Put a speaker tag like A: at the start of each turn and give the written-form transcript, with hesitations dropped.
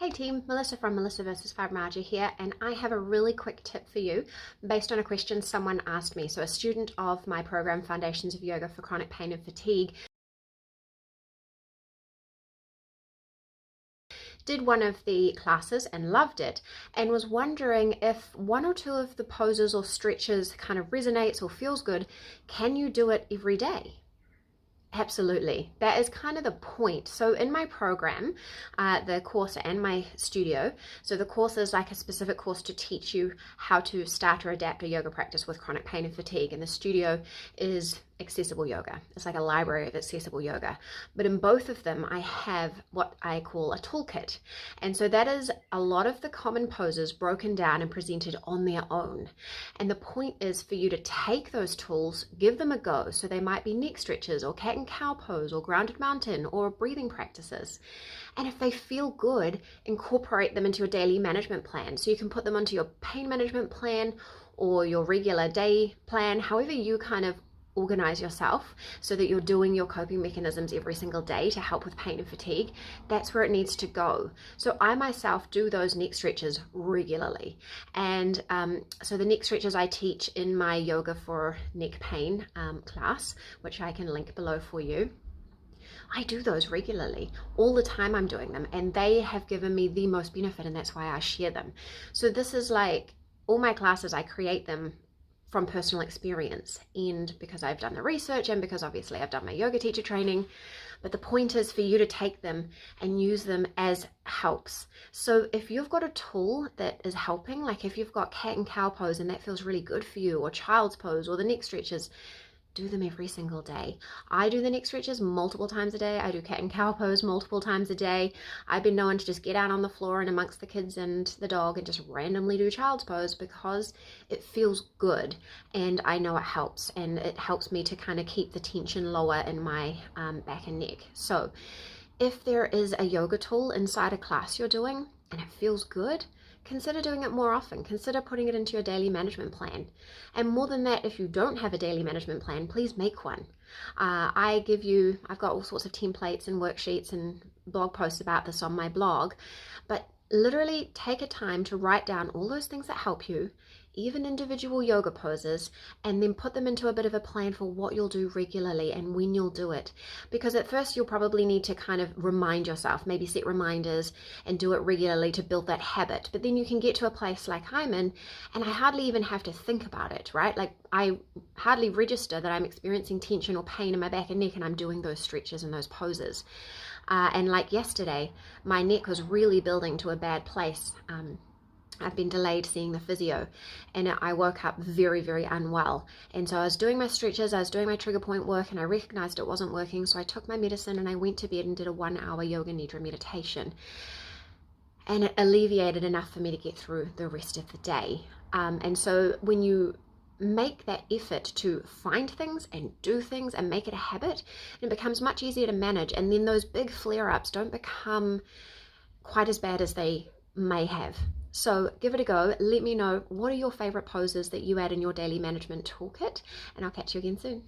A: Hey team, Melissa from Melissa vs. Fibromyalgia here, and I have a really quick tip for you based on a question someone asked me. So a student of my program, Foundations of Yoga for Chronic Pain and Fatigue, did one of the classes and loved it, and was wondering if one or two of the poses or stretches kind of resonates or feels good. Can you do it every day? Absolutely. That is kind of the point. So in my program, the course and my studio, so the course is like a specific course to teach you how to start or adapt a yoga practice with chronic pain and fatigue. And the studio is accessible yoga. It's like a library of accessible yoga. But in both of them, I have what I call a toolkit. And so that is a lot of the common poses broken down and presented on their own. And the point is for you to take those tools, give them a go. So they might be neck stretches or cat and cow pose or grounded mountain or breathing practices. And if they feel good, incorporate them into your daily management plan. So you can put them onto your pain management plan or your regular day plan, however you kind of organize yourself so that you're doing your coping mechanisms every single day to help with pain and fatigue. That's where it needs to go. So I myself do those neck stretches regularly, and so the neck stretches I teach in my yoga for neck pain class, which I can link below for you. I do those regularly. All the time I'm doing them, and they have given me the most benefit, and that's why I share them. So this is like all my classes, I create them from personal experience, and because I've done the research and because obviously I've done my yoga teacher training. But the point is for you to take them and use them as helps. So if you've got a tool that is helping, like if you've got cat and cow pose and that feels really good for you, or child's pose, or the neck stretches, do them every single day. I do the neck stretches multiple times a day. I do cat and cow pose multiple times a day. I've been known to just get out on the floor and amongst the kids and the dog and just randomly do child's pose because it feels good, and I know it helps, and it helps me to kind of keep the tension lower in my back and neck. So if there is a yoga tool inside a class you're doing and it feels good, consider doing it more often. Consider putting it into your daily management plan. And more than that, if you don't have a daily management plan, please make one. I've got all sorts of templates and worksheets and blog posts about this on my blog, but literally take a time to write down all those things that help you, even individual yoga poses, and then put them into a bit of a plan for what you'll do regularly and when you'll do it. Because at first you'll probably need to kind of remind yourself, maybe set reminders and do it regularly to build that habit. But then you can get to a place like I'm in, and I hardly even have to think about it, right? Like I hardly register that I'm experiencing tension or pain in my back and neck, and I'm doing those stretches and those poses. And like yesterday, my neck was really building to a bad place. I've been delayed seeing the physio, and I woke up very, very unwell. And so I was doing my stretches, I was doing my trigger point work, and I recognized it wasn't working. So I took my medicine and I went to bed and did a 1-hour yoga nidra meditation. And it alleviated enough for me to get through the rest of the day. And so when you make that effort to find things and do things and make it a habit, it becomes much easier to manage. And then those big flare-ups don't become quite as bad as they may have. So give it a go. Let me know, what are your favorite poses that you add in your daily management toolkit, and I'll catch you again soon.